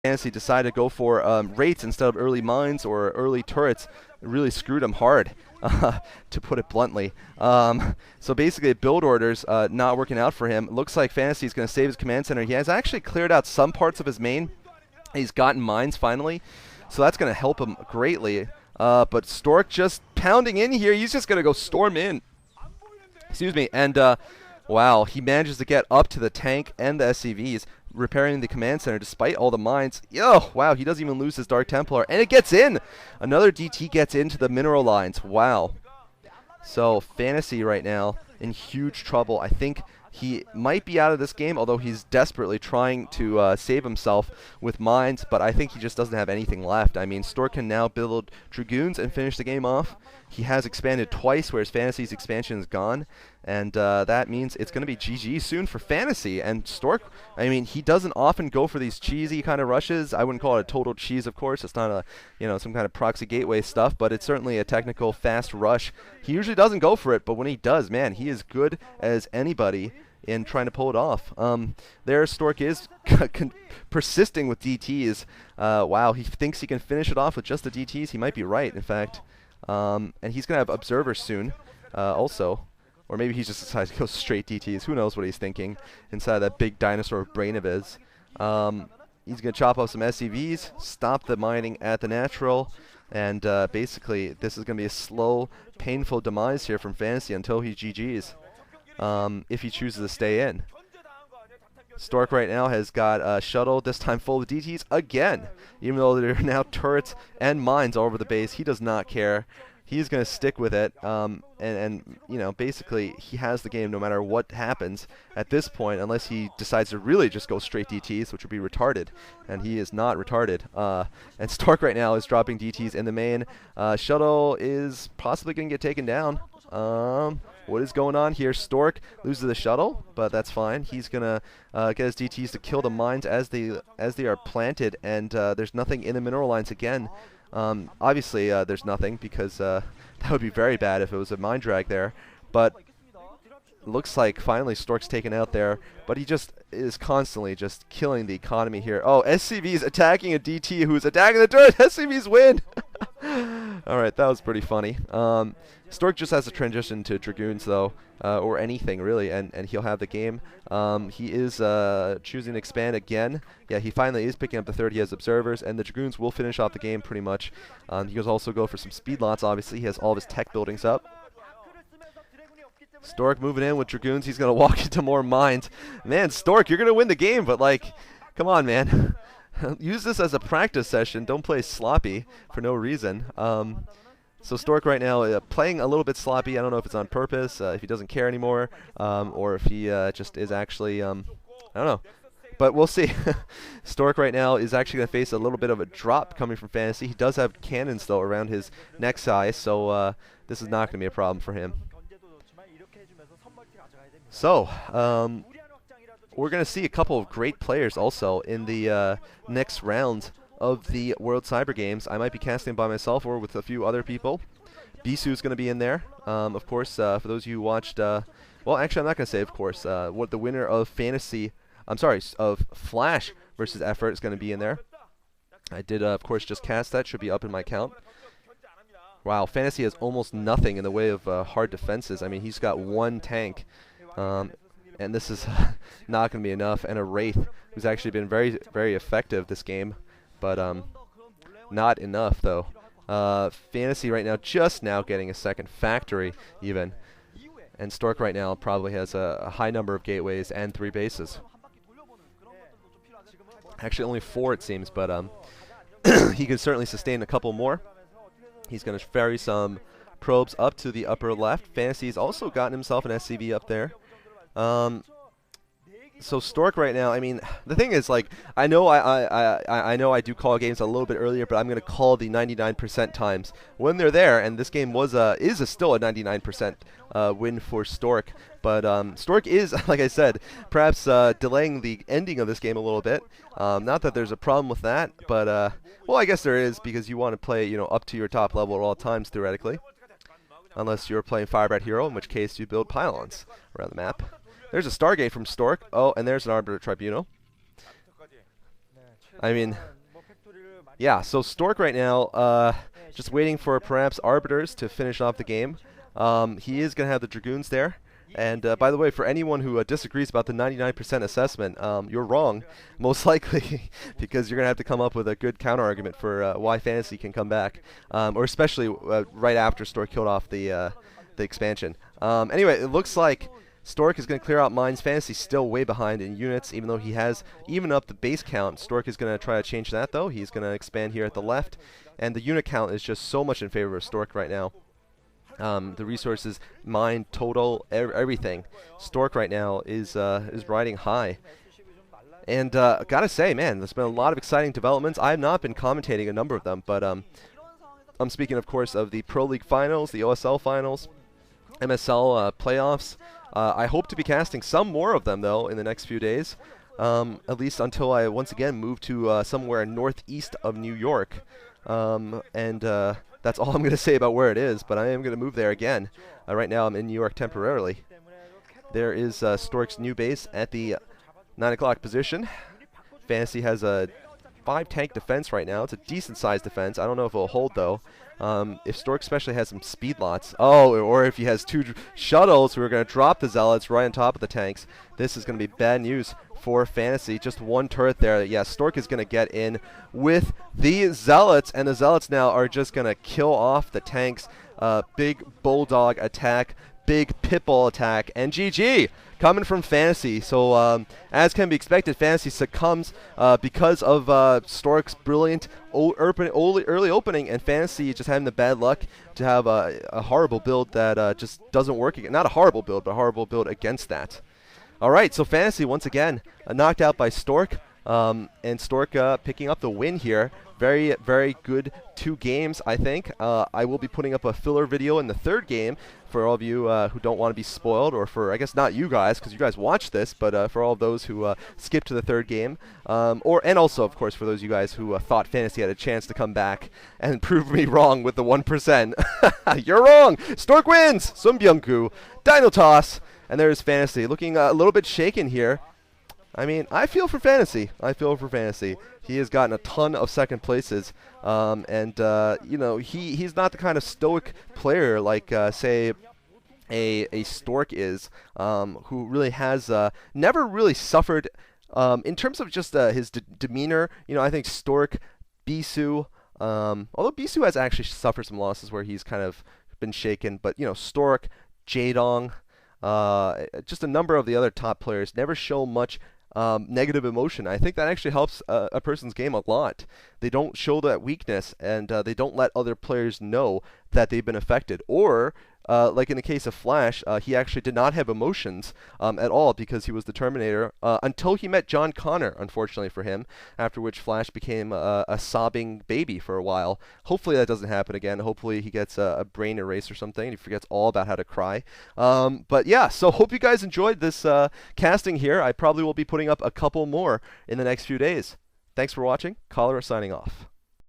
Fantasy decided to go for rates instead of early mines or early turrets. It really screwed him hard, to put it bluntly. So basically, build orders not working out for him. Looks like Fantasy is going to save his command center. He has actually cleared out some parts of his main. He's gotten mines finally, so that's going to help him greatly. But Stork just pounding in here. He's just going to go storm in. Excuse me. And wow, he manages to get up to the tank and the SCVs, repairing the command center despite all the mines. Yo, wow, he doesn't even lose his Dark Templar, and it gets in. Another DT gets into the mineral lines. Wow. So Fantasy right now in huge trouble. I think he might be out of this game, although he's desperately trying to save himself with mines, but I think he just doesn't have anything left. I mean, Stork can now build Dragoons and finish the game off. He has expanded twice, whereas Fantasy's expansion is gone, and that means it's going to be GG soon for Fantasy. And Stork, I mean, he doesn't often go for these cheesy kind of rushes. I wouldn't call it a total cheese, of course. It's not a, some kind of proxy gateway stuff, but it's certainly a technical fast rush. He usually doesn't go for it, but when he does, man, he is good as anybody in trying to pull it off. There Stork is persisting with DTs. Wow, he thinks he can finish it off with just the DTs. He might be right, in fact. And he's going to have observers soon also. Or maybe he just decides to go straight DTs. Who knows what he's thinking inside that big dinosaur brain of his. He's going to chop up some SCVs, stop the mining at the natural, and basically this is going to be a slow, painful demise here from Fantasy until he GGs. If he chooses to stay in. Stork right now has got a shuttle, this time full of DTs again. Even though there are now turrets and mines all over the base, he does not care. He's going to stick with it, and basically he has the game no matter what happens at this point, unless he decides to really just go straight DTs, which would be retarded, and he is not retarded. And Stork right now is dropping DTs in the main. Shuttle is possibly going to get taken down. What is going on here? Stork loses the shuttle, but that's fine. He's gonna get his DTs to kill the mines as they are planted, and there's nothing in the mineral lines again. Obviously, there's nothing because that would be very bad if it was a mine drag there. But looks like finally Stork's taken out there, but he just is constantly just killing the economy here. Oh, SCV's attacking a DT who's attacking the turret. SCV's win. All right, that was pretty funny. Stork just has to transition to Dragoons, though, or anything, really, and he'll have the game. He is choosing to expand again. Yeah, he finally is picking up the third. He has observers, and the Dragoons will finish off the game pretty much. He will also go for some speed lots, obviously. He has all of his tech buildings up. Stork moving in with Dragoons. He's going to walk into more mines. Man, Stork, you're going to win the game, but, like, come on, man. Use this as a practice session. Don't play sloppy for no reason. So Stork right now playing a little bit sloppy. I don't know if it's on purpose, if he doesn't care anymore, or if he just is actually, I don't know. But we'll see. Stork right now is actually going to face a little bit of a drop coming from Fantasy. He does have cannons, though, around his neck size, so this is not going to be a problem for him. So, we're going to see a couple of great players also in the next round of the World Cyber Games. I might be casting by myself or with a few other people. Bisu's going to be in there. Of course, for those of you who watched, well, actually, I'm not going to say, of course, what the winner of of Flash versus Effort is going to be in there. I did, of course, just cast that. Should be up in my count. Wow, Fantasy has almost nothing in the way of hard defenses. I mean, he's got one tank. And this is not going to be enough. And a Wraith, who's actually been very, very effective this game. But not enough, though. Fantasy right now, just now getting a second factory, even. And Stork right now probably has a high number of gateways and 3 bases. Actually, only 4, it seems, but he can certainly sustain a couple more. He's going to ferry some probes up to the upper left. Fantasy's also gotten himself an SCV up there. So Stork right now, I mean, the thing is, like, I know I do call games a little bit earlier, but I'm going to call the 99% times when they're there, and this game was still a 99% win for Stork. But Stork is, like I said, perhaps delaying the ending of this game a little bit. Not that there's a problem with that, but well, I guess there is, because you want to play, up to your top level at all times theoretically, unless you're playing Firebat Hero, in which case you build pylons around the map. There's a Stargate from Stork. Oh, and there's an Arbiter Tribunal. I mean, yeah, so Stork right now, just waiting for perhaps Arbiters to finish off the game. He is going to have the Dragoons there. And by the way, for anyone who disagrees about the 99% assessment, you're wrong, most likely, because you're going to have to come up with a good counter-argument for why Fantasy can come back, or especially right after Stork killed off the expansion. Anyway, it looks like Stork is going to clear out mines. Fantasy still way behind in units, even though he has even up the base count. Stork is going to try to change that, though. He's going to expand here at the left, and the unit count is just so much in favor of Stork right now. The resources, mine, total, everything. Stork right now is riding high. And gotta say, man, there's been a lot of exciting developments. I have not been commentating a number of them, but I'm speaking, of course, of the Pro League Finals, the OSL Finals, MSL playoffs. I hope to be casting some more of them, though, in the next few days, at least until I once again move to somewhere northeast of New York. That's all I'm going to say about where it is, but I am going to move there again. Right now I'm in New York temporarily. There is Stork's new base at the 9 o'clock position. Fantasy has a 5-tank defense right now. It's a decent-sized defense. I don't know if it'll hold, though. If Stork especially has some speed lots, or if he has 2 shuttles who are going to drop the Zealots right on top of the tanks, this is going to be bad news for Fantasy. Just 1 turret there. Yeah, Stork is going to get in with the Zealots, and the Zealots now are just going to kill off the tanks. Big Bulldog attack, big Pitbull attack, and GG coming from Fantasy. So as can be expected, Fantasy succumbs because of Stork's brilliant early opening, and Fantasy just having the bad luck to have a horrible build that just doesn't work. Not a horrible build, but a horrible build against that. All right, so Fantasy once again knocked out by Stork, and Stork picking up the win here. Very, very good 2 games, I think. I will be putting up a filler video in the 3rd game for all of you who don't want to be spoiled, or for, I guess, not you guys, because you guys watched this, but for all of those who skipped to the 3rd game, and also, of course, for those of you guys who thought Fantasy had a chance to come back and prove me wrong with the 1%. You're wrong! Stork wins! Sumbyungku, Dino Toss, and there's Fantasy looking a little bit shaken here. I mean, I feel for Fantasy. He has gotten a ton of second places, you know, he's not the kind of stoic player like, say, a Stork is, who really has never really suffered in terms of just his demeanor. You know, I think Stork, Bisu, although Bisu has actually suffered some losses where he's kind of been shaken, but, you know, Stork, Jaedong, just a number of the other top players never show much negative emotion. I think that actually helps a person's game a lot. They don't show that weakness, and they don't let other players know that they've been affected. Or, like in the case of Flash, he actually did not have emotions at all because he was the Terminator until he met John Connor, unfortunately for him, after which Flash became a sobbing baby for a while. Hopefully that doesn't happen again. Hopefully he gets a brain erase or something and he forgets all about how to cry. But yeah, so hope you guys enjoyed this casting here. I probably will be putting up a couple more in the next few days. Thanks for watching. Cholera signing off.